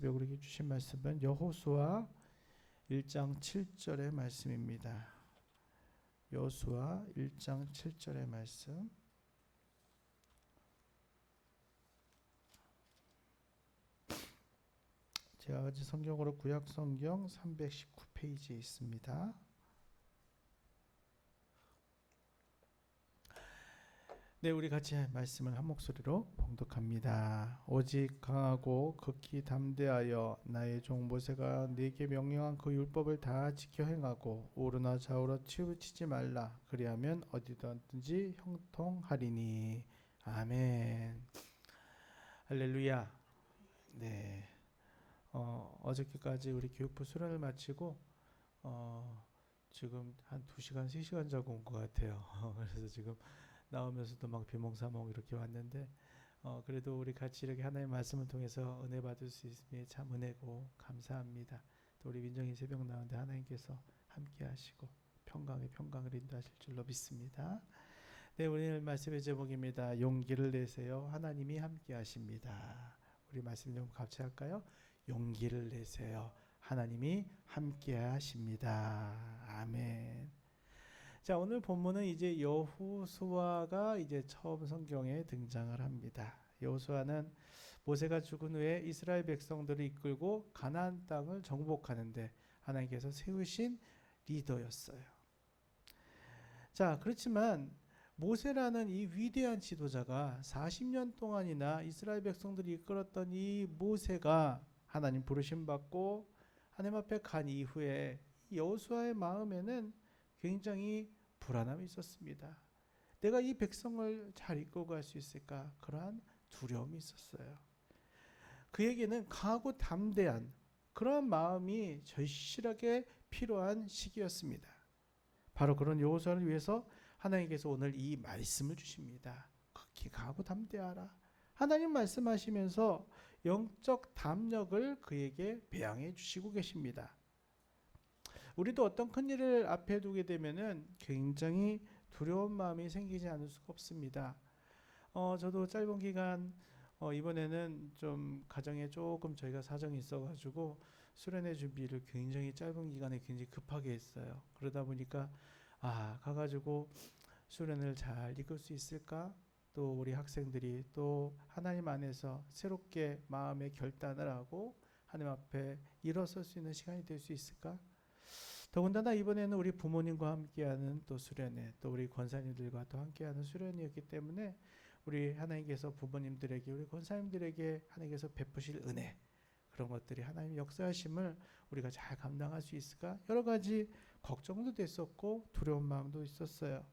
새벽 우리에게 주신 말씀은 여호수아 1장 7절의 말씀입니다. 여호수아 1장 7절의 말씀. 제가 가진 성경으로 구약 성경 319페이지에 있습니다. 네, 우리 같이 말씀을 한 목소리로 봉독합니다. 오직 강하고 극히 담대하여 나의 종 모세가 네게 명령한 그 율법을 다 지켜 행하고 오르나 좌우로 치우치지 말라. 그리하면 어디든지 형통하리니. 아멘. 할렐루야. 네. 어저께까지 우리 교육부 수련을 마치고 지금 한 2시간, 3시간 자고 온 것 같아요. 그래서 지금 나오면서도 막 비몽사몽 이렇게 왔는데 그래도 우리 같이 이렇게 하나님의 말씀을 통해서 은혜 받을 수 있음에 참 은혜고 감사합니다. 또 우리 민정이 새벽 나오는데 하나님께서 함께 하시고 평강을 인도하실 줄로 믿습니다. 네, 오늘 말씀의 제목입니다. 용기를 내세요. 하나님이 함께 하십니다. 우리 말씀 좀 같이 할까요? 용기를 내세요. 하나님이 함께 하십니다. 아멘. 자, 오늘 본문은 이제 여호수아가 이제 처음 성경에 등장을 합니다. 여호수아는 모세가 죽은 후에 이스라엘 백성들을 이끌고 가나안 땅을 정복하는데 하나님께서 세우신 리더였어요. 자, 그렇지만 모세라는 이 위대한 지도자가 40년 동안이나 이스라엘 백성들이 이끌었던 이 모세가 하나님 부르심 받고 하나님 앞에 간 이후에 여호수아의 마음에는 굉장히 불안함이 있었습니다. 내가 이 백성을 잘 이끌고 갈 수 있을까? 그러한 두려움이 있었어요. 그에게는 강하고 담대한 그런 마음이 절실하게 필요한 시기였습니다. 바로 그런 여호수아를 위해서 하나님께서 오늘 이 말씀을 주십니다. 극히 강하고 담대하라. 하나님 말씀하시면서 영적 담력을 그에게 배양해 주시고 계십니다. 우리도 어떤 큰 일을 앞에 두게 되면은 굉장히 두려운 마음이 생기지 않을 수가 없습니다. 저도 짧은 기간 이번에는 좀 가정에 조금 저희가 사정이 있어가지고 수련회 준비를 굉장히 짧은 기간에 굉장히 급하게 했어요. 그러다 보니까 가가지고 수련을 잘 이끌 수 있을까? 또 우리 학생들이 또 하나님 안에서 새롭게 마음의 결단을 하고 하나님 앞에 일어설 수 있는 시간이 될 수 있을까? 더군다나 이번에는 우리 부모님과 함께하는 또 수련회, 또 우리 권사님들과 또 함께하는 수련회였기 때문에 우리 하나님께서 부모님들에게, 우리 권사님들에게 하나님께서 베푸실 은혜, 그런 것들이 하나님의 역사하심을 우리가 잘 감당할 수 있을까? 여러 가지 걱정도 됐었고 두려운 마음도 있었어요.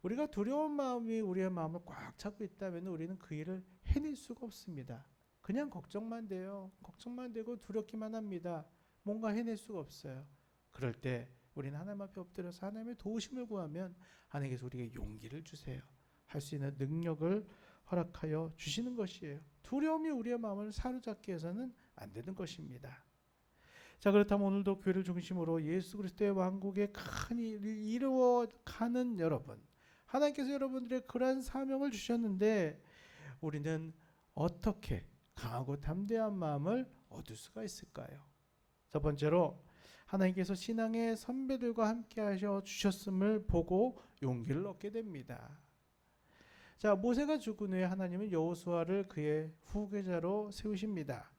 우리가 두려운 마음이 우리의 마음을 꽉 잡고 있다면 우리는 그 일을 해낼 수가 없습니다. 그냥 걱정만 돼요. 걱정만 되고 두렵기만 합니다. 뭔가 해낼 수가 없어요. 그럴 때 우리는 하나님 앞에 엎드려서 하나님의 도우심을 구하면 하나님께서 우리에게 용기를 주세요. 할 수 있는 능력을 허락하여 주시는 것이에요. 두려움이 우리의 마음을 사로잡게 해서는 안 되는 것입니다. 자, 그렇다면 오늘도 교회를 중심으로 예수 그리스도의 왕국의 큰 일을 이루어가는 여러분, 하나님께서 여러분들의 그러한 사명을 주셨는데 우리는 어떻게 강하고 담대한 마음을 얻을 수가 있을까요? 첫 번째로 하나님께서 신앙의 선배들과 함께 하셔 주셨음을 보고 용기를 얻게 됩니다. 자, 모세가 죽은 후에 하나님은 여호수아를 그의 후계자로 세우십니다.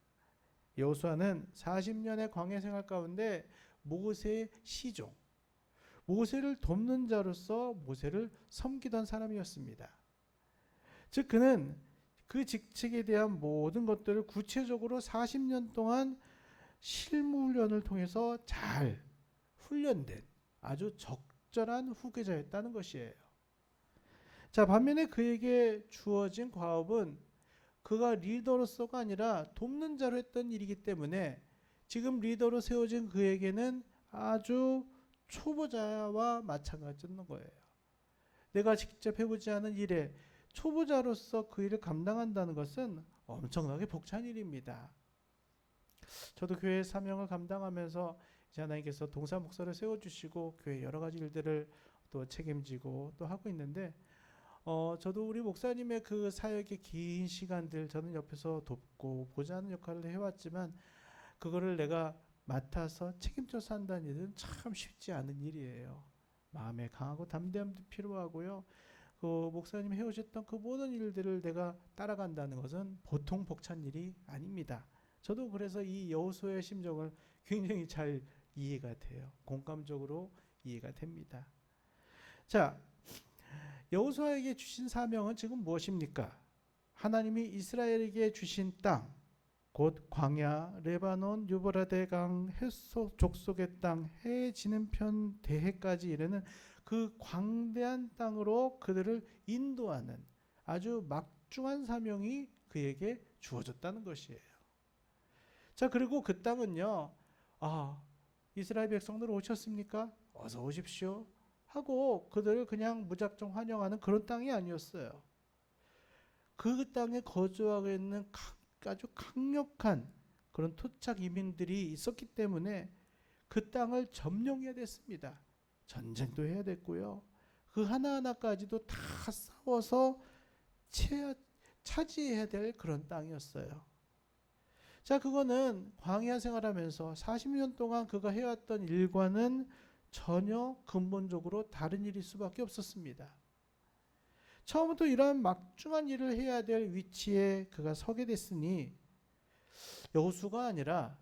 여호수아는 40년의 광야 생활 가운데 모세의 시종, 모세를 돕는 자로서 모세를 섬기던 사람이었습니다. 즉 그는 그 직책에 대한 모든 것들을 구체적으로 40년 동안 실무 훈련을 통해서 잘 훈련된 아주 적절한 후계자였다는 것이에요. 자, 반면에 그에게 주어진 과업은 그가 리더로서가 아니라 돕는 자로 했던 일이기 때문에 지금 리더로 세워진 그에게는 아주 초보자와 마찬가지였던 거예요. 내가 직접 해보지 않은 일에 초보자로서 그 일을 감당한다는 것은 엄청나게 벅찬 일입니다. 저도 교회의 사명을 감당하면서 이제 하나님께서 동사 목사를 세워주시고 교회 여러 가지 일들을 또 책임지고 또 하고 있는데 저도 우리 목사님의 그 사역의 긴 시간들 저는 옆에서 돕고 보좌하는 역할을 해왔지만 그거를 내가 맡아서 책임져서 한다는 일은 참 쉽지 않은 일이에요. 마음에 강하고 담대함도 필요하고요. 그 목사님 해오셨던 그 모든 일들을 내가 따라간다는 것은 보통 벅찬 일이 아닙니다. 저도 그래서 이 여호수아의 심정을 굉장히 잘 이해가 돼요. 공감적으로 이해가 됩니다. 자, 여호수아에게 주신 사명은 지금 무엇입니까? 하나님이 이스라엘에게 주신 땅, 곧 광야, 레바논, 유브라데 강, 햇소 족속의 땅, 해 지는 편 대해까지 이르는 그 광대한 땅으로 그들을 인도하는 아주 막중한 사명이 그에게 주어졌다는 것이에요. 자, 그리고 그 땅은요, 이스라엘 백성들 오셨습니까? 어서 오십시오 하고 그들을 그냥 무작정 환영하는 그런 땅이 아니었어요. 그 땅에 거주하고 있는 아주 강력한 그런 토착 이민들이 있었기 때문에 그 땅을 점령해야 됐습니다. 전쟁도 해야 됐고요. 그 하나하나까지도 다 싸워서 차지해야 될 그런 땅이었어요. 자, 그거는 광야 생활하면서 40년 동안 그가 해왔던 일과는 전혀 근본적으로 다른 일일 수밖에 없었습니다. 처음부터 이러한 막중한 일을 해야 될 위치에 그가 서게 됐으니 여호수아가 아니라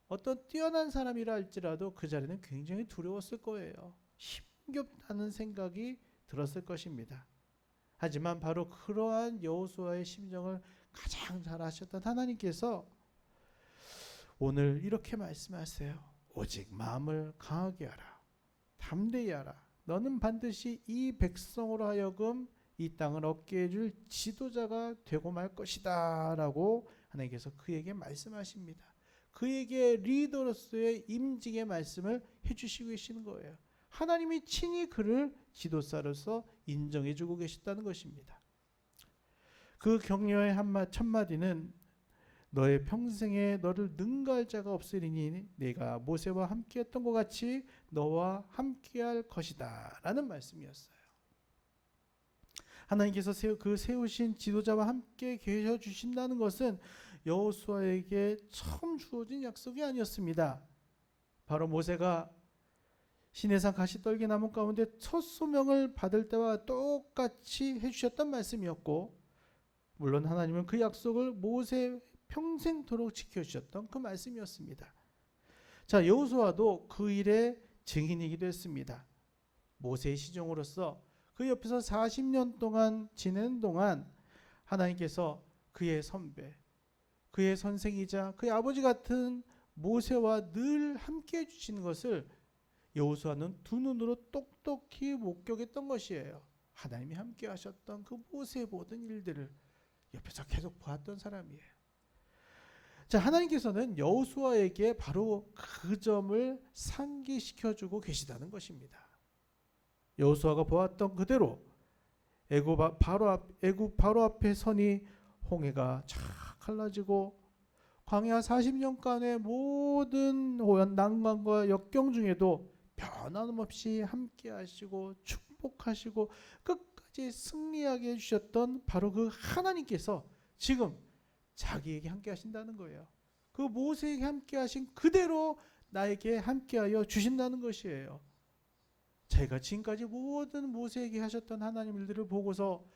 어떤 뛰어난 사람이라 할지라도 그 자리는 굉장히 두려웠을 거예요. 힘겹다는 생각이 들었을 것입니다. 하지만 바로 그러한 여호수아의 심정을 가장 잘 아셨던 하나님께서 오늘 이렇게 말씀하세요. 오직 마음을 강하게 하라. 담대히 하라. 너는 반드시 이 백성으로 하여금 이 땅을 얻게 해줄 지도자가 되고 말 것이다 라고 하나님께서 그에게 말씀하십니다. 그에게 리더로서의 임직의 말씀을 해주시고 계시는 거예요. 하나님이 친히 그를 지도자로서 인정해주고 계시다는 것입니다. 그 격려의 첫마디는 너의 평생에 너를 능가할 자가 없으리니 내가 모세와 함께했던 것 같이 너와 함께할 것이다 라는 말씀이었어요. 하나님께서 세우신 지도자와 함께 계셔 주신다는 것은 여호수아에게 처음 주어진 약속이 아니었습니다. 바로 모세가 시내산 가시떨기 나무 가운데 첫 소명을 받을 때와 똑같이 해주셨던 말씀이었고, 물론 하나님은 그 약속을 모세 평생토록 지켜주셨던 그 말씀이었습니다. 자, 여호수아도 그 일의 증인이기도 했습니다. 모세의 시종으로서 그 옆에서 40년 동안 지내는 동안 하나님께서 그의 선배, 그의 선생이자 그의 아버지 같은 모세와 늘 함께 해주시는 것을 여호수아는 두 눈으로 똑똑히 목격했던 것이에요. 하나님이 함께 하셨던 그 모세의 모든 일들을 옆에서 계속 보았던 사람이에요. 자, 하나님께서는 여호수아에게 바로 그 점을 상기시켜주고 계시다는 것입니다. 여호수아가 보았던 그대로 애굽 바로 앞에 서니 홍해가 쫙 갈라지고 광야 40년간의 모든 난관과 역경 중에도 변함없이 함께 하시고 축복하시고 끝까지 승리하게 해주셨던 바로 그 하나님께서 지금 자기에게 함께 하신다는 거예요. 그 모세에게 함께 하신 그대로 나에게 함께하여 주신다는 것이에요. 제가 지금까지 모든 모세에게 하셨던 하나님 일들을 보고서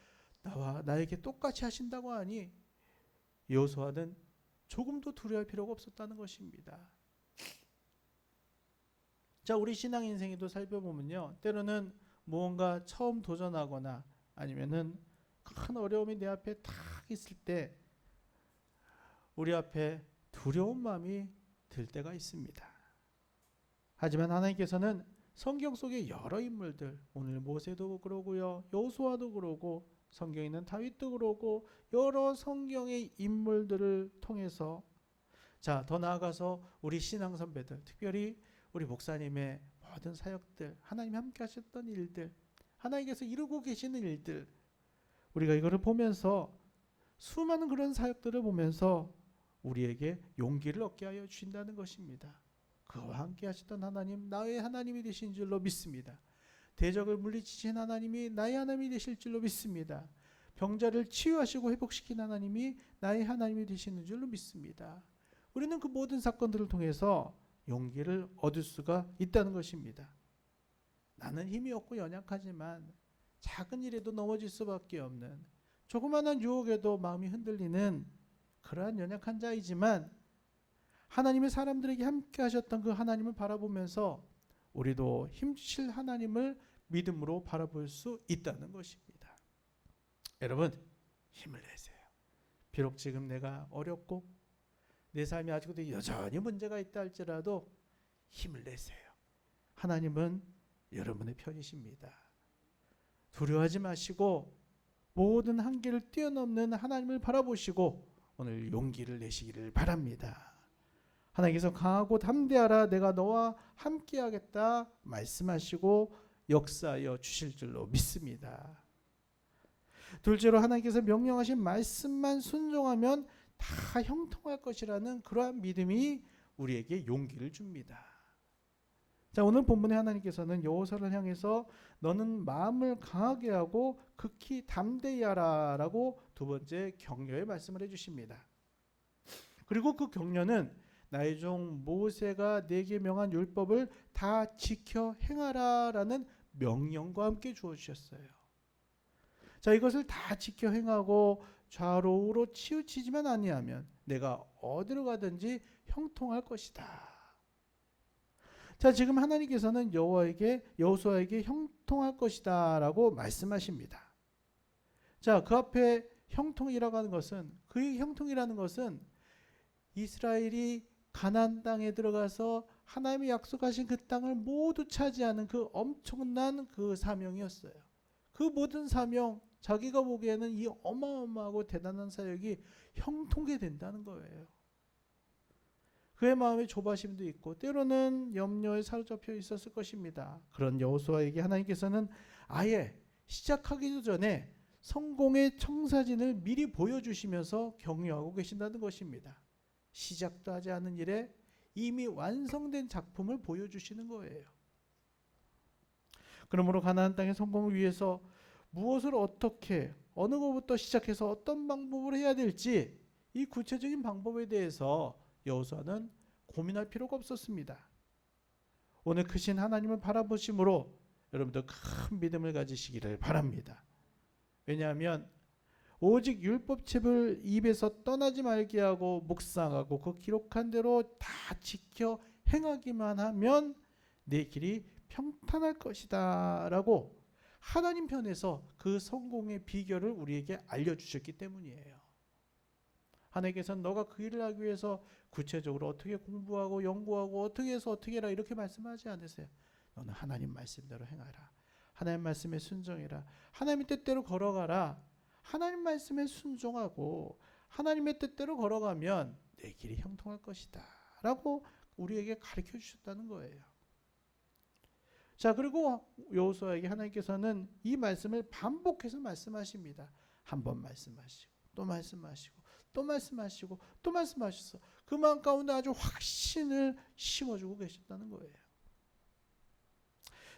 나에게 똑같이 하신다고 하니 여호수아는 조금도 두려워할 필요가 없었다는 것입니다. 자, 우리 신앙 인생에도 살펴보면요, 때로는 무언가 처음 도전하거나 아니면은 큰 어려움이 내 앞에 탁 있을 때 우리 앞에 두려운 마음이 들 때가 있습니다. 하지만 하나님께서는 성경 속의 여러 인물들, 오늘 모세도 그러고요, 여호수아도 그러고 성경에 있는 다윗도 그러고 여러 성경의 인물들을 통해서, 자, 더 나아가서 우리 신앙 선배들, 특별히 우리 목사님의 모든 사역들, 하나님이 함께 하셨던 일들, 하나님께서 이루고 계시는 일들, 우리가 이거를 보면서 수많은 그런 사역들을 보면서 우리에게 용기를 얻게 하여 주신다는 것입니다. 그와 함께 하셨던 하나님, 나의 하나님이 되신 줄로 믿습니다. 대적을 물리치신 하나님이 나의 하나님이 되실 줄로 믿습니다. 병자를 치유하시고 회복시킨 하나님이 나의 하나님이 되시는 줄로 믿습니다. 우리는 그 모든 사건들을 통해서 용기를 얻을 수가 있다는 것입니다. 나는 힘이 없고 연약하지만 작은 일에도 넘어질 수밖에 없는, 조그마한 유혹에도 마음이 흔들리는 그러한 연약한 자이지만 하나님의 사람들에게 함께 하셨던 그 하나님을 바라보면서 우리도 힘주실 하나님을 믿음으로 바라볼 수 있다는 것입니다. 여러분, 힘을 내세요. 비록 지금 내가 어렵고 내 삶이 아직도 여전히 문제가 있다 할지라도 힘을 내세요. 하나님은 여러분의 편이십니다. 두려워하지 마시고 모든 한계를 뛰어넘는 하나님을 바라보시고 오늘 용기를 내시기를 바랍니다. 하나님께서 강하고 담대하라, 내가 너와 함께하겠다 말씀하시고 역사하여 주실 줄로 믿습니다. 둘째로, 하나님께서 명령하신 말씀만 순종하면 다 형통할 것이라는 그러한 믿음이 우리에게 용기를 줍니다. 자, 오늘 본문에 하나님께서는 여호수아를 향해서 너는 마음을 강하게 하고 극히 담대히 하라라고 두 번째 격려의 말씀을 해주십니다. 그리고 그 격려는 나의 종 모세가 내게 명한 율법을 다 지켜 행하라라는 명령과 함께 주어주셨어요. 자, 이것을 다 지켜 행하고 좌로 우로 치우치지만 아니하면 내가 어디로 가든지 형통할 것이다. 자, 지금 하나님께서는 여호수아에게 형통할 것이다라고 말씀하십니다. 자, 그 앞에 형통이라고 하는 것은, 그의 형통이라는 것은 이스라엘이 가나안 땅에 들어가서 하나님이 약속하신 그 땅을 모두 차지하는 그 엄청난 그 사명이었어요. 그 모든 사명, 자기가 보기에는 이 어마어마하고 대단한 사역이 형통하게 된다는 거예요. 그의 마음에 조바심도 있고 때로는 염려에 사로잡혀 있었을 것입니다. 그런 여호수아에게 하나님께서는 아예 시작하기도 전에 성공의 청사진을 미리 보여주시면서 격려하고 계신다는 것입니다. 시작도 하지 않은 일에 이미 완성된 작품을 보여주시는 거예요. 그러므로 가나안 땅의 성공을 위해서 무엇을 어떻게, 어느 것부터 시작해서 어떤 방법으로 해야 될지 이 구체적인 방법에 대해서 여호수아는 고민할 필요가 없었습니다. 오늘 크신 하나님을 바라보심으로 여러분들 큰 믿음을 가지시기를 바랍니다. 왜냐하면 오직 율법책을 입에서 떠나지 말게 하고 묵상하고 그 기록한 대로 다 지켜 행하기만 하면 내 길이 평탄할 것이다 라고 하나님 편에서 그 성공의 비결을 우리에게 알려주셨기 때문이에요. 하나님께서는 너가 그 일을 하기 위해서 구체적으로 어떻게 공부하고 연구하고 어떻게 해서 어떻게 해라 이렇게 말씀하지 않으세요. 너는 하나님 말씀대로 행하라. 하나님 말씀에 순종해라. 하나님의 뜻대로 걸어가라. 하나님 말씀에 순종하고 하나님의 뜻대로 걸어가면 내 길이 형통할 것이다 라고 우리에게 가르쳐 주셨다는 거예요. 자, 그리고 여호수아에게 하나님께서는 이 말씀을 반복해서 말씀하십니다. 한 번 말씀하시고 또 말씀하시고 또 말씀하시고 또 말씀하셔서 그 마음 가운데 아주 확신을 심어주고 계셨다는 거예요.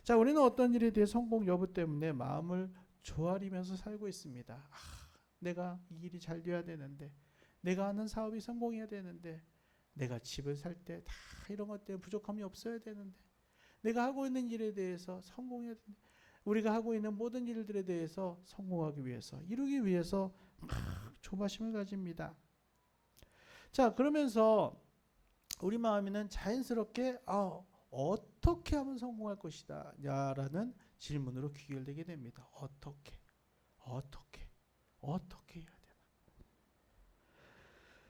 자, 우리는 어떤 일에 대해 성공 여부 때문에 마음을 조아리면서 살고 있습니다. 내가 이 일이 잘 돼야 되는데, 내가 하는 사업이 성공해야 되는데, 내가 집을 살 때 다 이런 것 때문에 부족함이 없어야 되는데, 내가 하고 있는 일에 대해서 성공해야 되는데, 우리가 하고 있는 모든 일들에 대해서 성공하기 위해서, 이루기 위해서 막 조바심을 가집니다. 자, 그러면서 우리 마음에는 자연스럽게 어떻게 하면 성공할 것이다 라는 질문으로 귀결되게 됩니다. 어떻게 해야 되나?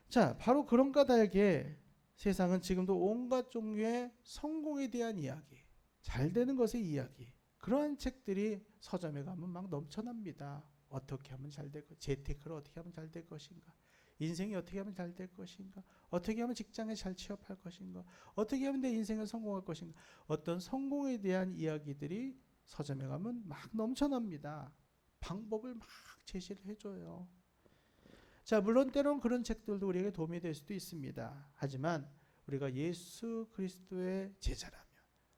자, 바로 그런 까닭에 세상은 지금도 온갖 종류의 성공에 대한 이야기, 잘 되는 것의 이야기, 그러한 책들이 서점에 가면 막 넘쳐납니다. 어떻게 하면 잘 될 것인가? 재테크를 어떻게 하면 잘 될 것인가? 인생이 어떻게 하면 잘 될 것인가? 어떻게 하면 직장에 잘 취업할 것인가? 어떻게 하면 내 인생을 성공할 것인가? 어떤 성공에 대한 이야기들이 서점에 가면 막 넘쳐납니다. 방법을 막 제시를 해줘요. 자, 물론 때로는 그런 책들도 우리에게 도움이 될 수도 있습니다. 하지만 우리가 예수 그리스도의 제자라면,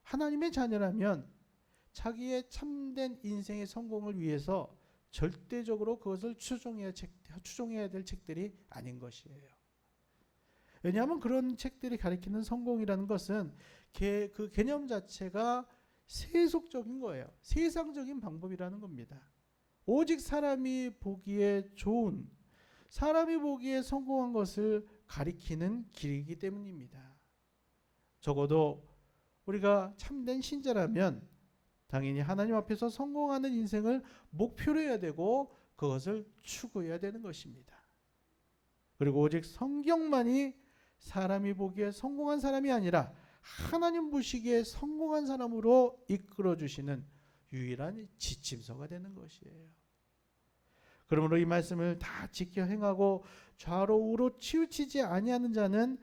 하나님의 자녀라면 자기의 참된 인생의 성공을 위해서 절대적으로 그것을 추종해야 될 책들이 아닌 것이에요. 왜냐하면 그런 책들이 가리키는 성공이라는 것은 그 개념 자체가 세속적인 거예요. 세상적인 방법이라는 겁니다. 오직 사람이 보기에 좋은, 사람이 보기에 성공한 것을 가리키는 길이기 때문입니다. 적어도 우리가 참된 신자라면 당연히 하나님 앞에서 성공하는 인생을 목표로 해야 되고 그것을 추구해야 되는 것입니다. 그리고 오직 성경만이 사람이 보기에 성공한 사람이 아니라 하나님 보시기에 성공한 사람으로 이끌어 주시는 유일한 지침서가 되는 것이에요. 그러므로 이 말씀을 다 지켜 행하고 좌로 우로 치우치지 아니하는 자는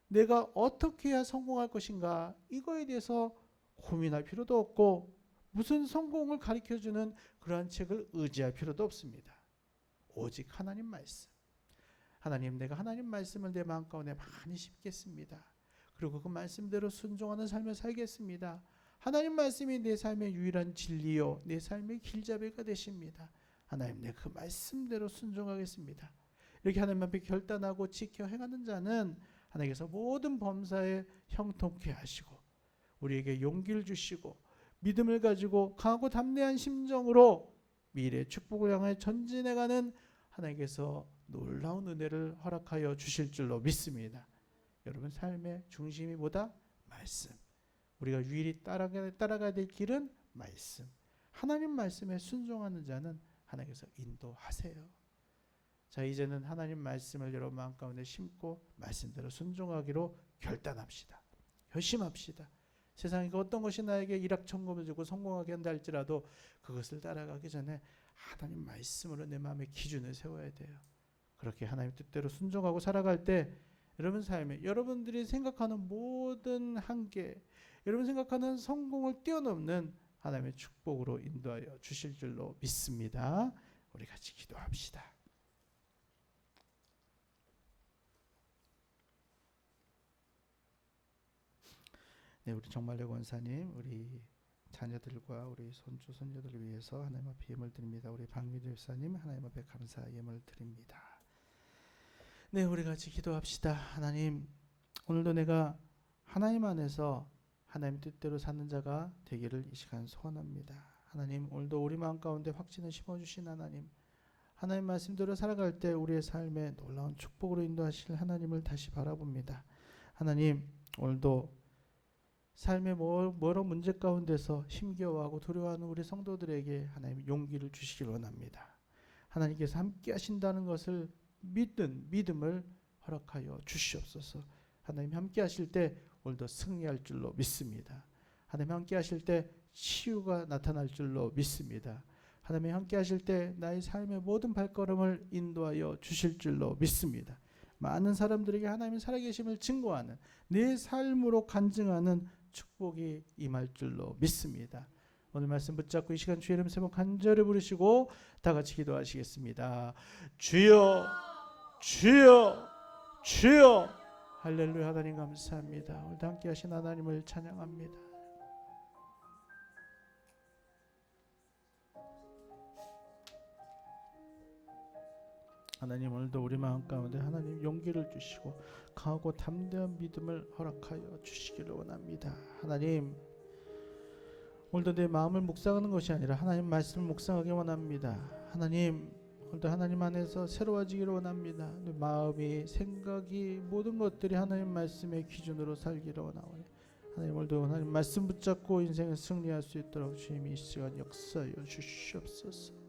내가 어떻게 해야 성공할 것인가, 이거에 대해서 고민할 필요도 없고 무슨 성공을 가르쳐주는 그러한 책을 의지할 필요도 없습니다. 오직 하나님 말씀. 하나님, 내가 하나님 말씀을 내 마음 가운데 많이 심겠습니다. 그리고 그 말씀대로 순종하는 삶을 살겠습니다. 하나님 말씀이 내 삶의 유일한 진리요, 내 삶의 길잡이가 되십니다. 하나님, 내 그 말씀대로 순종하겠습니다. 이렇게 하나님 앞에 결단하고 지켜 행하는 자는 하나님께서 모든 범사에 형통케 하시고 우리에게 용기를 주시고 믿음을 가지고 강하고 담대한 심정으로 미래의 축복을 향해 전진해가는 하나님께서 놀라운 은혜를 허락하여 주실 줄로 믿습니다. 여러분, 삶의 중심이 뭐다? 말씀. 우리가 유일히 따라가야 될 길은 말씀. 하나님 말씀에 순종하는 자는 하나님께서 인도하세요. 자, 이제는 하나님 말씀을 여러분 마음 가운데 심고 말씀대로 순종하기로 결단합시다. 결심합시다. 세상에 어떤 것이 나에게 일확천금을 주고 성공하게 한다 할지라도 그것을 따라가기 전에 하나님 말씀으로 내 마음의 기준을 세워야 돼요. 그렇게 하나님 뜻대로 순종하고 살아갈 때 여러분 삶에 여러분들이 생각하는 모든 한계, 여러분 생각하는 성공을 뛰어넘는 하나님의 축복으로 인도하여 주실 줄로 믿습니다. 우리 같이 기도합시다. 네, 우리 정말래 권사님, 우리 자녀들과 우리 손주 손녀들을 위해서 하나님 앞에 예물 드립니다. 우리 박미주 집사님, 하나님 앞에 감사 예물 드립니다. 네, 우리 같이 기도합시다. 하나님, 오늘도 내가 하나님 안에서 하나님 뜻대로 사는 자가 되기를 이 시간 소원합니다. 하나님, 오늘도 우리 마음 가운데 확신을 심어주신 하나님, 하나님 말씀대로 살아갈 때 우리의 삶에 놀라운 축복으로 인도하실 하나님을 다시 바라봅니다. 하나님, 오늘도 삶의 여러 문제 가운데서 힘겨워하고 두려워하는 우리 성도들에게 하나님 용기를 주시길 원합니다. 하나님께서 함께 하신다는 것을 믿는 믿음을 허락하여 주시옵소서. 하나님 함께 하실 때 오늘도 승리할 줄로 믿습니다. 하나님 함께 하실 때 치유가 나타날 줄로 믿습니다. 하나님 함께 하실 때 나의 삶의 모든 발걸음을 인도하여 주실 줄로 믿습니다. 많은 사람들에게 하나님의 살아계심을 증거하는 내 삶으로 간증하는 축복이 임할 줄로 믿습니다. 오늘 말씀 붙잡고 이 시간 주의 이름 세 번 간절히 부르시고 다 같이 기도하시겠습니다. 주여, 주여, 주여. 할렐루야. 하나님 감사합니다. 오늘도 함께 하신 하나님을 찬양합니다. 하나님, 오늘도 우리 마음 가운데 하나님 용기를 주시고 강하고 담대한 믿음을 허락하여 주시기를 원합니다. 하나님, 오늘도 내 마음을 묵상하는 것이 아니라 하나님 말씀을 묵상하기 원합니다. 하나님, 오늘도 하나님 안에서 새로워지기를 원합니다. 내 마음이, 생각이, 모든 것들이 하나님 말씀의 기준으로 살기를 원하오니 하나님, 오늘도 하나님 말씀 붙잡고 인생을 승리할 수 있도록 주님이 이 시간 역사하여 주시옵소서.